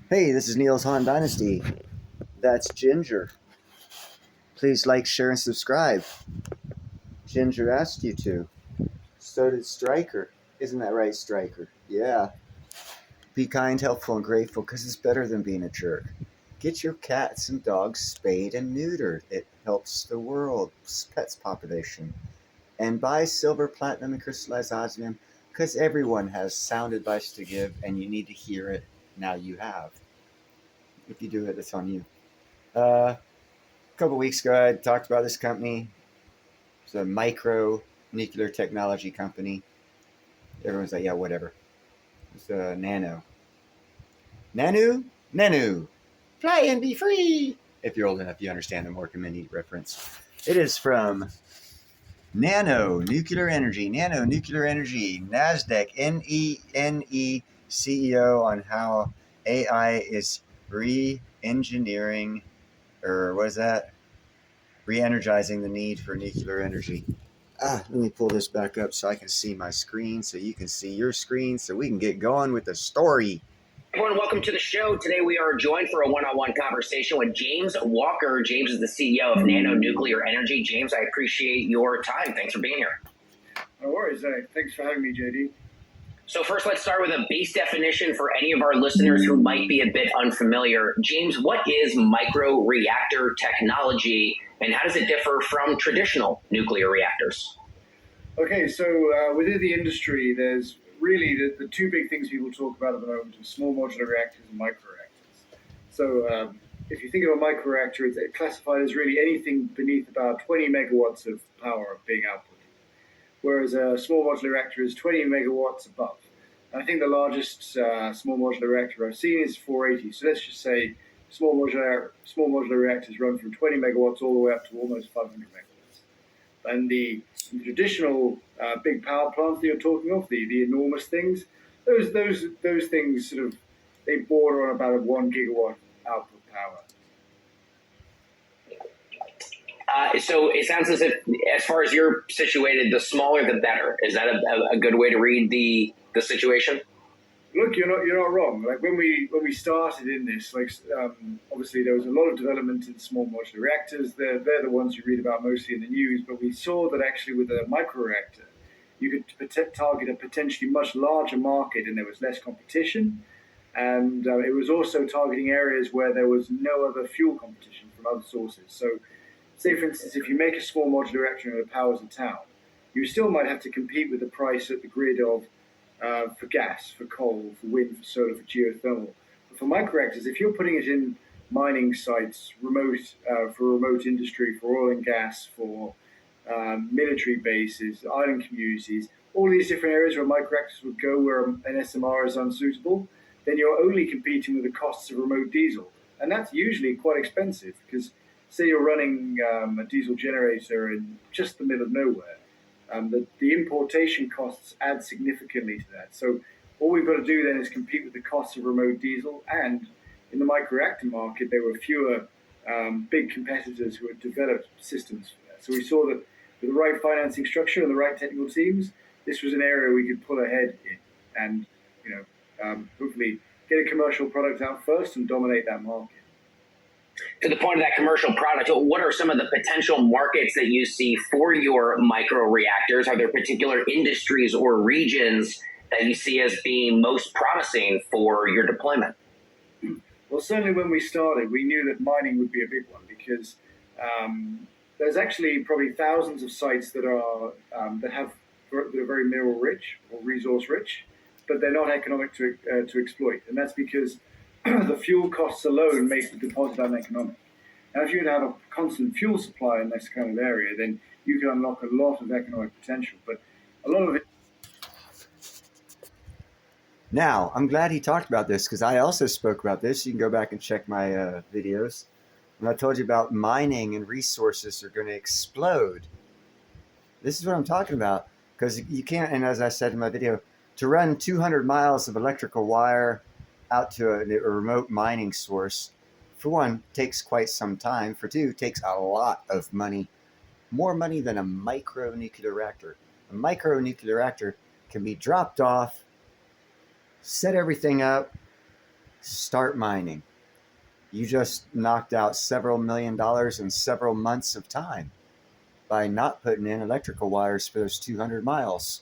Hey, this is Neil's Han Dynasty. That's Ginger. Please like, share, and subscribe. Ginger asked you to. So did Striker. Isn't that right, Striker? Yeah. Be kind, helpful, and grateful because it's better than being a jerk. Get your cats and dogs spayed and neutered. It helps the world's pets population. And buy silver, platinum, and crystallized osmium because everyone has sound advice to give and you need to hear it. Now you have. If you do it, it's on you. A couple weeks ago, I talked about this company. It's a micro nuclear technology company. Everyone's like, yeah, whatever. It's a nano. Nanu? Nanu. Fly and be free. If you're old enough, you understand the Mork and Mindy reference. It is from Nano Nuclear Energy. Nano Nuclear Energy. NASDAQ. NENE CEO on how AI is re-engineering, or what is that? Re-energizing the need for nuclear energy. Let me pull this back up so I can see my screen, so you can see your screen, so we can get going with the story. Everyone, welcome to the show. Today we are joined for a one-on-one conversation with James Walker. James is the CEO of Nano Nuclear Energy. James, I appreciate your time. Thanks for being here. No worries. Thanks for having me, JD. So first, let's start with a base definition for any of our listeners who might be a bit unfamiliar. James, what is microreactor technology, and how does it differ from traditional nuclear reactors? Okay, so within the industry, there's really the two big things people talk about at the moment are small modular reactors and microreactors. So if you think of a microreactor, it's classified as really anything beneath about 20 megawatts of power being output, whereas a small modular reactor is 20 megawatts above. And I think the largest small modular reactor I've seen is 480. So let's just say small modular reactors run from 20 megawatts all the way up to almost 500 megawatts. And the traditional big power plants that you're talking of, the enormous things, those things sort of, they border on about a 1 gigawatt output power. So it sounds as if, as far as you're situated, the smaller the better. Is that a good way to read the situation? Look, you're not wrong. Like when we started in this, obviously there was a lot of development in small modular reactors. They're the ones you read about mostly in the news. But we saw that actually with a microreactor, you could target a potentially much larger market, and there was less competition. And it was also targeting areas where there was no other fuel competition from other sources. So, say for instance, if you make a small modular reactor and it powers a town, you still might have to compete with the price at the grid of for gas, for coal, for wind, for solar, for geothermal. But for microreactors, if you're putting it in mining sites, for remote industry, for oil and gas, for military bases, island communities, all these different areas where microreactors would go where an SMR is unsuitable, then you're only competing with the costs of remote diesel. And that's usually quite expensive because, say, you're running a diesel generator in just the middle of nowhere. The importation costs add significantly to that. So all we've got to do then is compete with the costs of remote diesel. And in the microreactor market, there were fewer big competitors who had developed systems for that. So we saw that with the right financing structure and the right technical teams, this was an area we could pull ahead in and hopefully get a commercial product out first and dominate that market. To the point of that commercial product, what are some of the potential markets that you see for your micro reactors? Are there particular industries or regions that you see as being most promising for your deployment? Well, certainly when we started, we knew that mining would be a big one because there's actually probably thousands of sites that are very mineral rich or resource rich, but they're not economic to exploit, and that's because the fuel costs alone make the deposit uneconomic. Now, if you have a constant fuel supply in this kind of area, then you can unlock a lot of economic potential. But a lot of it. Now, I'm glad he talked about this because I also spoke about this. You can go back and check my videos. When I told you about mining and resources are going to explode. This is what I'm talking about because you can't, and as I said in my video, to run 200 miles of electrical wire out to a remote mining source, for one, takes quite some time. For two, takes a lot of money, more money than a micro nuclear reactor. A micro nuclear reactor can be dropped off, set everything up, Start mining. You just knocked out several $1 million in several months of time by not putting in electrical wires for those 200 miles.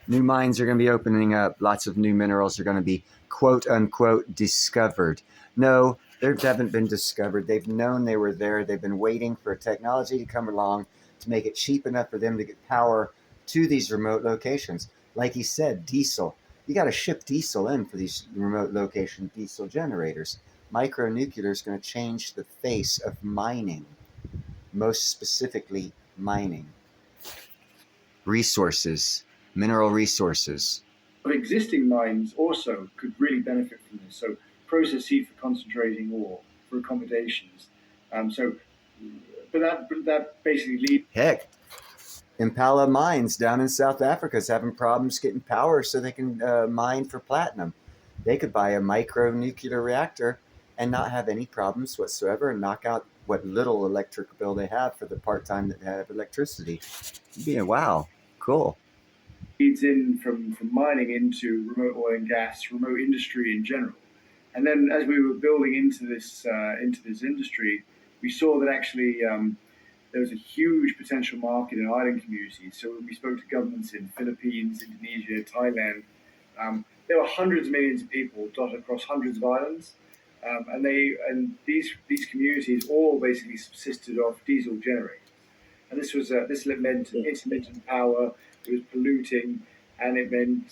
New mines are going to be opening up. Lots of new minerals are going to be quote unquote discovered. No, they haven't been discovered. They've known they were there. They've been waiting for technology to come along to make it cheap enough for them to get power to these remote locations. Like he said, diesel. You got to ship diesel in for these remote location diesel generators. Micronuclear is going to change the face of mining, most specifically mining. Resources, mineral resources. Existing mines also could really benefit from this. So process heat for concentrating ore, for accommodations. But that basically leads. Heck, Impala Mines down in South Africa is having problems getting power so they can mine for platinum. They could buy a micronuclear reactor and not have any problems whatsoever and knock out what little electric bill they have for the part-time that have electricity. Yeah, wow, cool. Leads in from mining into remote oil and gas, remote industry in general. And then as we were building into this industry, we saw that actually there was a huge potential market in island communities. So when we spoke to governments in Philippines, Indonesia, Thailand, there were hundreds of millions of people dotted across hundreds of islands. And these communities all basically subsisted off diesel generators. And this meant intermittent power, it was polluting, and it meant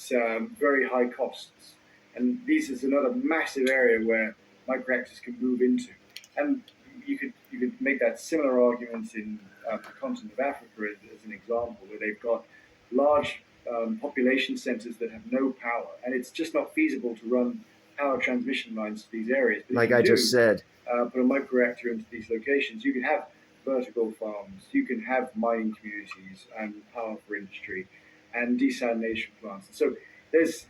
very high costs. And this is another massive area where microreactors can move into. And you could make that similar argument in the continent of Africa as an example, where they've got large population centers that have no power, and it's just not feasible to run power transmission lines to these areas. But like I just said, put a microreactor into these locations, you can have vertical farms, you can have mining communities and power for industry and desalination plants. So there's,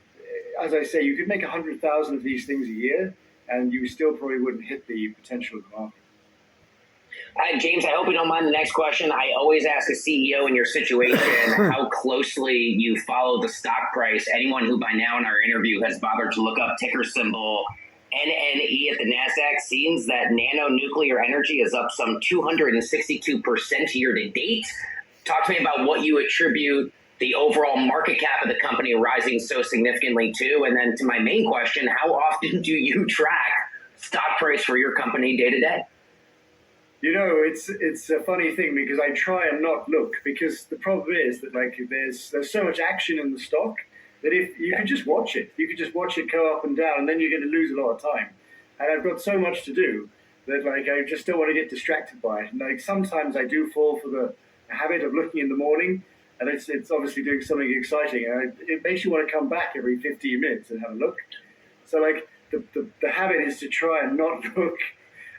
as I say, you could make 100,000 of these things a year and you still probably wouldn't hit the potential of the market. James, I hope you don't mind the next question. I always ask a CEO in your situation how closely you follow the stock price. Anyone who by now in our interview has bothered to look up ticker symbol NNE at the NASDAQ seems that Nano Nuclear Energy is up some 262% year to date. Talk to me about what you attribute the overall market cap of the company rising so significantly to. And then to my main question, how often do you track stock price for your company day to day? You know, it's a funny thing because I try and not look, because the problem is that like there's so much action in the stock that if you could just watch it, go up and down, and then you're going to lose a lot of time. And I've got so much to do that like I just don't want to get distracted by it. And like sometimes I do fall for the habit of looking in the morning, and it's obviously doing something exciting, and it makes you want to come back every 15 minutes and have a look. So like the habit is to try and not look.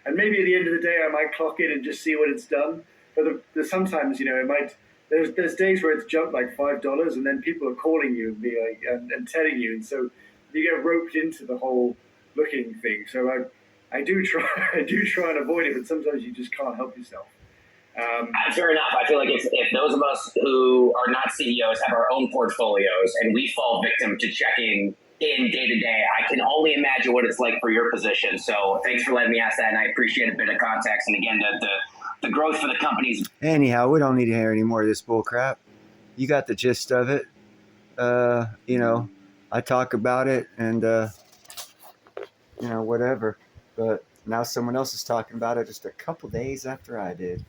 And maybe at the end of the day, I might clock in and just see what it's done. But sometimes, you know, it might. There's days where it's jumped like $5, and then people are calling you and be like and telling you, and so you get roped into the whole looking thing. So I do try and avoid it, but sometimes you just can't help yourself. Fair enough. I feel like if those of us who are not CEOs have our own portfolios and we fall victim to checking in day to day, I can only imagine what it's like for your position. So thanks for letting me ask that, and I appreciate a bit of context. And again, the growth for the companies. Anyhow, we don't need to hear any more of this bull crap. You got the gist of it. You know, I talk about it and, you know, whatever. But now someone else is talking about it just a couple days after I did.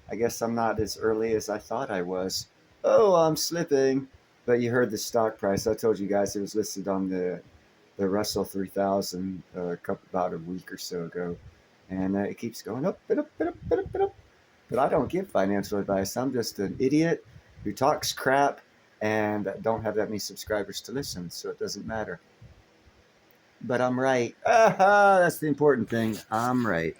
I guess I'm not as early as I thought I was. Oh, I'm slipping. But you heard the stock price. I told you guys it was listed on the Russell 3000 about a week or so ago. And it keeps going up and up and up and up and up. But I don't give financial advice. I'm just an idiot who talks crap and don't have that many subscribers to listen, so it doesn't matter. But I'm right. That's the important thing. I'm right.